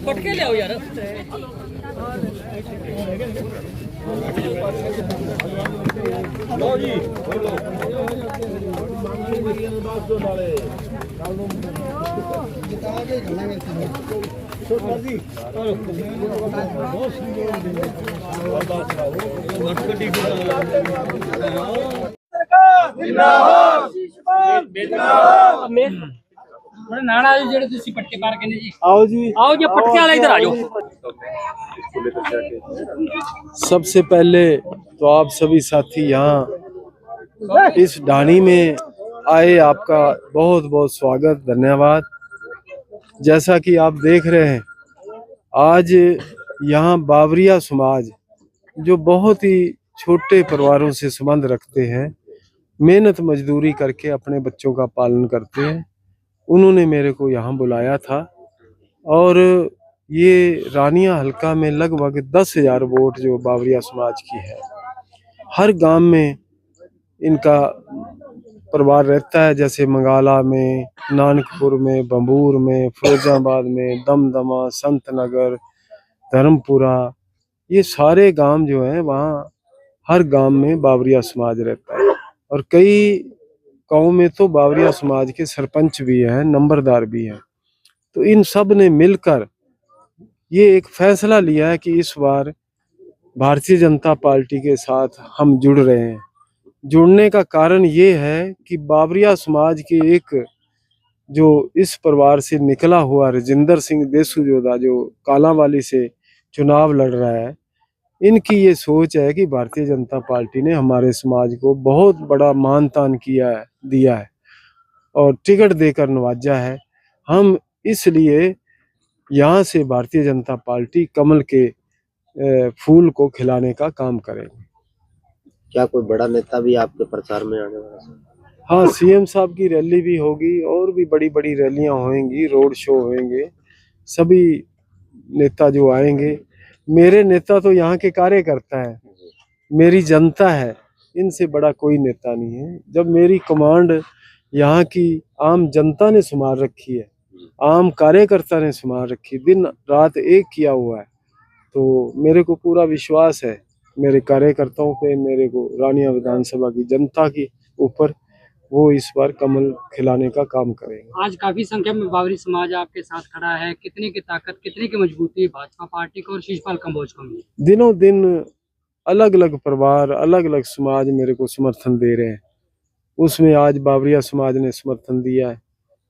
पटके ले आओ यार। लो जी बोलो। नाना जी जेड़े तुसी पटके पार करने जी आओ जी पटके वाला इधर आ जाओ। सबसे पहले तो आप सभी साथी यहाँ इस ढाणी में आए, आपका बहुत बहुत स्वागत, धन्यवाद। जैसा कि आप देख रहे हैं आज यहाँ बावरिया समाज जो बहुत ही छोटे परिवारों से संबंध रखते हैं, मेहनत मजदूरी करके अपने बच्चों का पालन करते हैं, उन्होंने मेरे को यहाँ बुलाया था। और ये रानिया हलका में लगभग 10,000 वोट जो बावरिया समाज की है। हर गांव में इनका परिवार रहता है, जैसे मंगाला में, नानकपुर में, बंबूर में, फिरोजाबाद में, दमदमा, संत नगर, धर्मपुरा, ये सारे गांव जो हैं वहाँ हर गांव में बावरिया समाज रहता है। और कई गाँव में तो बावरिया समाज के सरपंच भी हैं, नंबरदार भी हैं। तो इन सब ने मिलकर ये एक फैसला लिया है कि इस बार भारतीय जनता पार्टी के साथ हम जुड़ रहे हैं। जुड़ने का कारण ये है कि बावरिया समाज के एक जो इस परिवार से निकला हुआ राजेंद्र सिंह देसूजोदा जो कालांवाली से चुनाव लड़ रहा है, इनकी ये सोच है कि भारतीय जनता पार्टी ने हमारे समाज को बहुत बड़ा मान तान दिया है और टिकट देकर नवाजा है। हम इसलिए यहाँ से भारतीय जनता पार्टी कमल के फूल को खिलाने का काम करेंगे। क्या कोई बड़ा नेता भी आपके प्रचार में आने वाला है? हाँ, सीएम साहब की रैली भी होगी और भी बड़ी बड़ी रैलियां होंगी, रोड शो होंगे, सभी नेता जो आएंगे। मेरे नेता तो यहाँ के कार्यकर्ता है, मेरी जनता है, इनसे बड़ा कोई नेता नहीं है। जब मेरी कमांड यहाँ की आम जनता ने संभाल रखी है, आम कार्यकर्ता ने संभाल रखी, दिन रात एक किया हुआ है, तो मेरे को पूरा विश्वास है मेरे कार्यकर्ताओं पे, मेरे को रानिया विधानसभा की जनता के ऊपर, वो इस बार कमल खिलाने का काम करेंगे। आज काफी संख्या में बावरी समाज आपके साथ खड़ा है, कितने की ताकत, कितने की मजबूती भाजपा पार्टी को और शिषपाल कंबोज को मिली? दिनों दिन अलग अलग परिवार, अलग अलग समाज मेरे को समर्थन दे रहे हैं, उसमें आज बावरिया समाज ने समर्थन दिया है।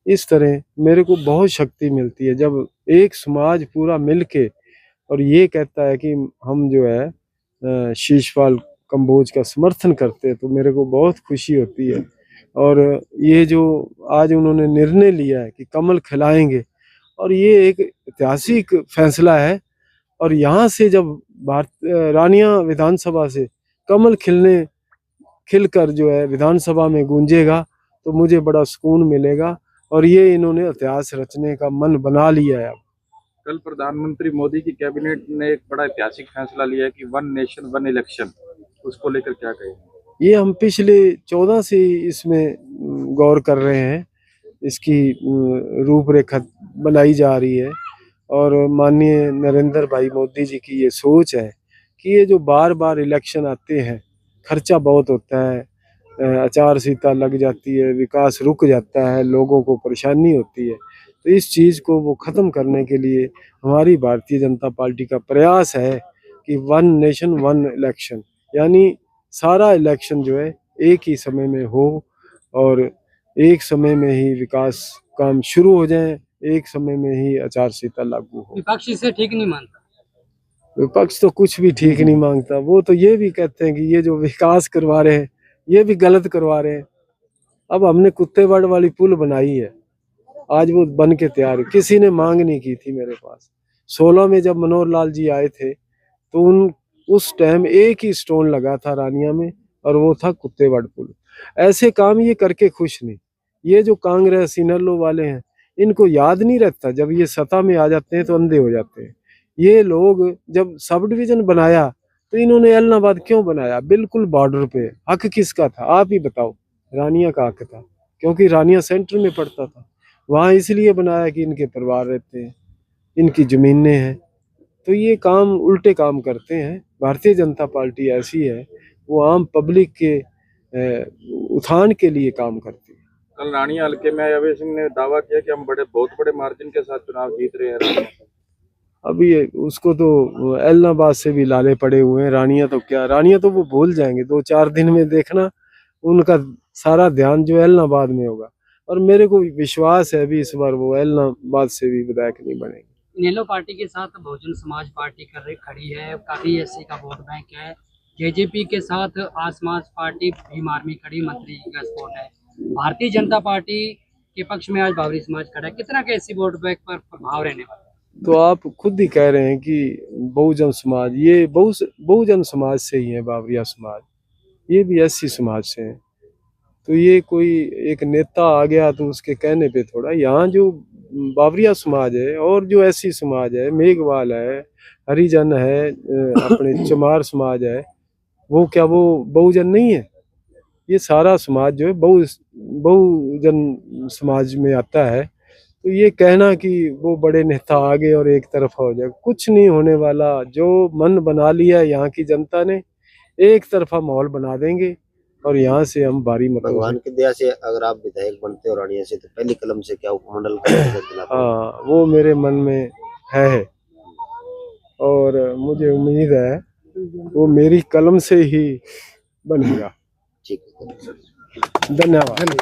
इस तरह मेरे को बहुत शक्ति मिलती है जब एक समाज पूरा मिलके और ये कहता है कि हम जो है शिषपाल कंबोज का समर्थन करते हैं, तो मेरे को बहुत खुशी होती है। और ये जो आज उन्होंने निर्णय लिया है कि कमल खिलाएंगे, और ये एक ऐतिहासिक फैसला है। और यहाँ से जब रानिया विधानसभा से कमल खिलकर जो है विधानसभा में गूंजेगा, तो मुझे बड़ा सुकून मिलेगा। और ये इन्होंने इतिहास रचने का मन बना लिया है। अब कल प्रधानमंत्री मोदी की कैबिनेट ने एक बड़ा ऐतिहासिक फैसला लिया है कि 1 नेशन 1 इलेक्शन, उसको लेकर क्या कहेंगे? ये हम पिछले 14 से इसमें गौर कर रहे हैं, इसकी रूपरेखा बनाई जा रही है। और माननीय नरेंद्र भाई मोदी जी की ये सोच है कि ये जो बार बार इलेक्शन आते हैं, खर्चा बहुत होता है, आचार संहिता लग जाती है, विकास रुक जाता है, लोगों को परेशानी होती है, तो इस चीज़ को वो ख़त्म करने के लिए हमारी भारतीय जनता पार्टी का प्रयास है कि 1 नेशन 1 इलेक्शन, यानी सारा इलेक्शन जो है एक ही समय में हो और एक समय में ही विकास काम शुरू हो जाए, एक समय में ही आचार संहिता लागू हो। विपक्ष इसे ठीक नहीं मानता? विपक्ष तो कुछ भी ठीक नहीं मांगता, वो तो ये भी कहते हैं कि ये जो विकास करवा रहे हैं ये भी गलत करवा रहे हैं। अब हमने कुत्तेवाड़ वाली पुल बनाई है, आज वो बन के तैयार है, किसी ने मांग नहीं की थी मेरे पास। 16 में जब मनोहर लाल जी आए थे तो उस टाइम एक ही स्टोन लगा था रानिया में, और वो था कुत्तेवाड़ पुल। ऐसे काम ये करके खुश नहीं। ये जो कांग्रेस इनलो वाले हैं, इनको याद नहीं रहता, जब ये सत्ता में आ जाते हैं तो अंधे हो जाते हैं। ये लोग जब सब डिवीजन बनाया तो इन्होंने एलनाबाद क्यों बनाया? बिल्कुल बॉर्डर पे। हक किसका था? आप ही बताओ। रानिया का हक था। क्योंकि रानिया सेंटर में पड़ता था। वहाँ इसलिए बनाया कि इनके परिवार रहते हैं, इनकी ज़मीनें हैं, तो ये काम उल्टे काम करते हैं। भारतीय जनता पार्टी ऐसी है, वो आम पब्लिक के उत्थान के लिए काम करती है। कल रानिया हल्के में अभय सिंह ने दावा किया कि हम बहुत बड़े मार्जिन के साथ चुनाव जीत रहे हैं रानिया से। अभी उसको तो एलनाबाद से भी लाले पड़े हुए हैं। रानिया तो क्या, रानिया तो वो भूल जाएंगे 2-4 दिन में, देखना उनका सारा ध्यान जो एलनाबाद में होगा। और मेरे को विश्वास है अभी इस बार वो एलनाबाद से भी विधायक नहीं बनेंगे। इनेलो पार्टी के साथ बहुजन समाज पार्टी खड़ी है, काफी एससी का वोट बैंक है। जेजेपी के साथ आसमास पार्टी भीम आर्मी खड़ी, मंत्री का स्पॉट है। भारतीय जनता पार्टी के पक्ष में आज बावरी समाज खड़ा है। कितना के एससी वोट बैंक पर प्रभाव रहने वाला? तो आप खुद ही कह रहे हैं कि बहुजन समाज, ये बहुजन समाज से ही है। बावरिया समाज ये भी एससी समाज से है। तो ये कोई एक नेता आ गया तो उसके कहने पे थोड़ा, यहाँ जो बावरिया समाज है और जो एससी समाज है, मेघवाल है, हरिजन है, अपने चमार समाज है, वो क्या वो बहुजन नहीं है? ये सारा समाज जो है बहुजन समाज में आता है। तो ये कहना कि वो बड़े नेता आ गए और एक तरफा हो जाए, कुछ नहीं होने वाला। जो मन बना लिया यहाँ की जनता ने, एक तरफा माहौल बना देंगे और यहाँ से हम भारी मतों भगवान से। की दया से अगर आप विधायक बनते हो रानिया से तो पहली कलम से क्या उपमंडल का टिकट दिलाते हो? हाँ, वो मेरे मन में है और मुझे उम्मीद है वो मेरी कलम से ही बनेगा। ठीक है। धन्यवाद।